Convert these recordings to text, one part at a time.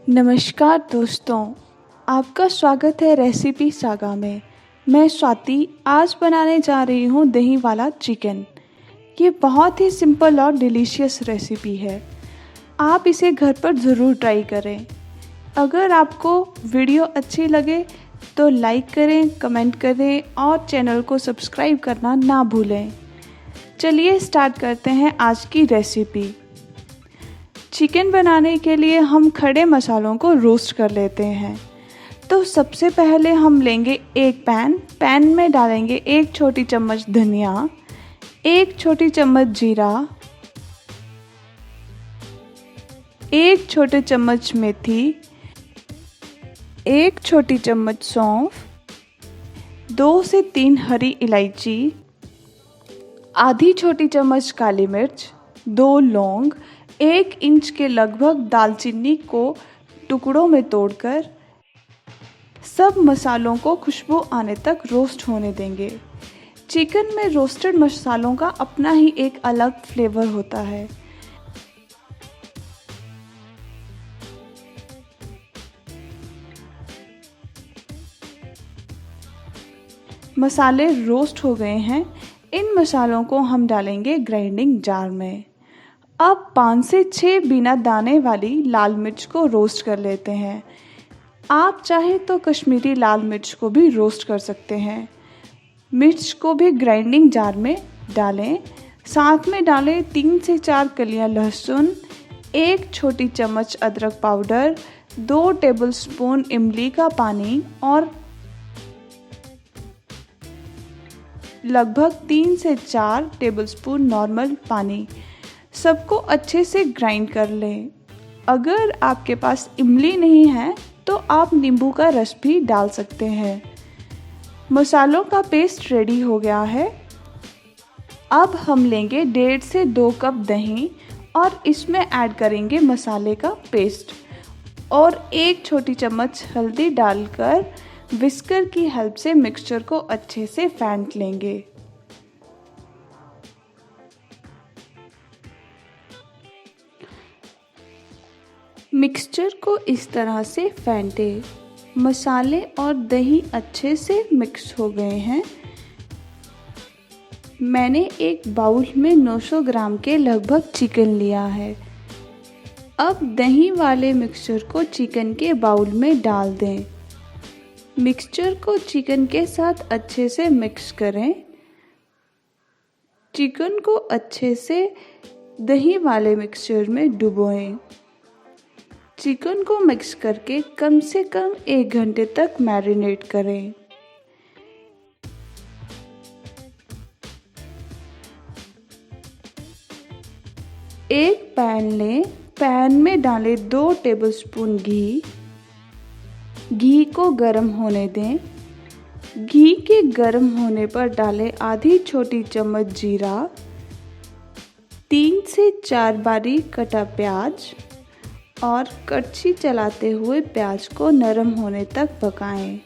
नमस्कार दोस्तों, आपका स्वागत है रेसिपी सागा में। मैं स्वाति आज बनाने जा रही हूँ दही वाला चिकन। ये बहुत ही सिंपल और डिलीशियस रेसिपी है। आप इसे घर पर ज़रूर ट्राई करें। अगर आपको वीडियो अच्छी लगे तो लाइक करें, कमेंट करें और चैनल को सब्सक्राइब करना ना भूलें। चलिए स्टार्ट करते हैं आज की रेसिपी। चिकन बनाने के लिए हम खड़े मसालों को रोस्ट कर लेते हैं। तो सबसे पहले हम लेंगे एक पैन में डालेंगे 1 छोटी चम्मच धनिया, 1 छोटी चम्मच जीरा, 1 छोटे चम्मच मेथी, 1 छोटी चम्मच सौंफ, 2 से 3 हरी इलायची, आधी छोटी चम्मच काली मिर्च, 2 लौंग, 1 इंच के लगभग दालचीनी को टुकड़ों में तोड़कर सब मसालों को खुशबू आने तक रोस्ट होने देंगे। चिकन में रोस्टेड मसालों का अपना ही एक अलग फ्लेवर होता है। मसाले रोस्ट हो गए हैं। इन मसालों को हम डालेंगे ग्राइंडिंग जार में। अब 5 से 6 बिना दाने वाली लाल मिर्च को रोस्ट कर लेते हैं। आप चाहें तो कश्मीरी लाल मिर्च को भी रोस्ट कर सकते हैं। मिर्च को भी ग्राइंडिंग जार में डालें। साथ में डालें 3 से 4 कलियां लहसुन, 1 छोटी चम्मच अदरक पाउडर, 2 टेबलस्पून इमली का पानी और लगभग 3 से 4 टेबलस्पून नॉर्मल पानी। सबको अच्छे से ग्राइंड कर लें। अगर आपके पास इमली नहीं है तो आप नींबू का रस भी डाल सकते हैं। मसालों का पेस्ट रेडी हो गया है। अब हम लेंगे 1.5 से 2 कप दही और इसमें ऐड करेंगे मसाले का पेस्ट और 1 छोटी चम्मच हल्दी डालकर विस्कर की हेल्प से मिक्सचर को अच्छे से फेंट लेंगे। मिक्सचर को इस तरह से फेंटे। मसाले और दही अच्छे से मिक्स हो गए हैं। मैंने एक बाउल में 900 ग्राम के लगभग चिकन लिया है। अब दही वाले मिक्सचर को चिकन के बाउल में डाल दें। मिक्सचर को चिकन के साथ अच्छे से मिक्स करें। चिकन को अच्छे से दही वाले मिक्सचर में डुबोएं। चिकन को मिक्स करके कम से कम 1 घंटे तक मैरिनेट करें। एक पैन लें। पैन में डालें 2 टेबलस्पून घी। घी को गर्म होने दें। घी के गर्म होने पर डालें आधी छोटी चम्मच जीरा, 3 से 4 बारीक कटा प्याज और कड़छी चलाते हुए प्याज को नरम होने तक पकाएं।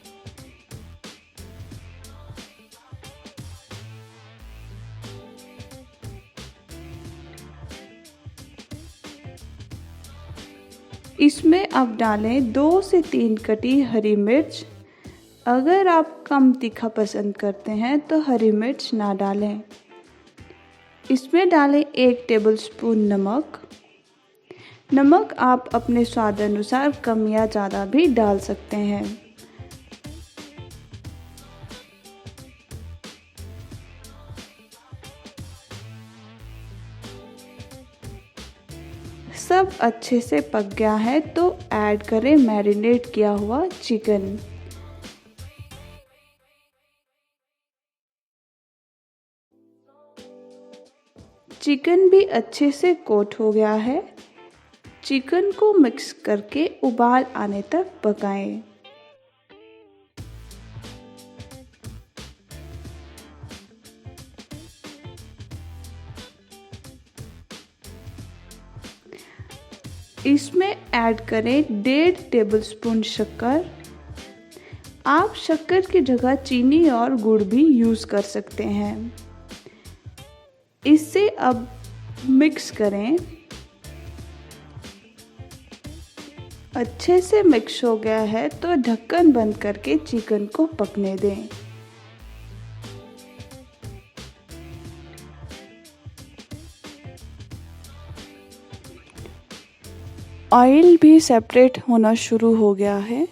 इसमें अब डालें 2 से 3 कटी हरी मिर्च। अगर आप कम तीखा पसंद करते हैं तो हरी मिर्च ना डालें। इसमें डालें 1 टेबलस्पून नमक। नमक आप अपने स्वाद अनुसार कम या ज़्यादा भी डाल सकते हैं। सब अच्छे से पक गया है तो ऐड करें मैरिनेट किया हुआ चिकन। चिकन भी अच्छे से कोट हो गया है। चिकन को मिक्स करके उबाल आने तक पकाएं। इसमें ऐड करें 1.5 टेबलस्पून शक्कर। आप शक्कर की जगह चीनी और गुड़ भी यूज़ कर सकते हैं। इससे अब मिक्स करें। अच्छे से मिक्स हो गया है तो ढक्कन बंद करके चिकन को पकने दें। ऑयल भी सेपरेट होना शुरू हो गया है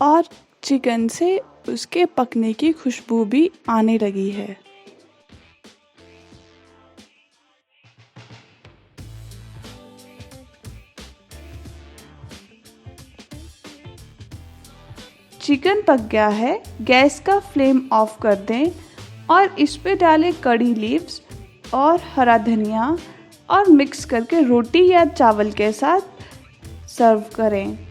और चिकन से उसके पकने की खुशबू भी आने लगी है। चिकन पक गया है, गैस का फ्लेम ऑफ कर दें और इस पे डालें कड़ी लीव्स और हरा धनिया और मिक्स करके रोटी या चावल के साथ सर्व करें।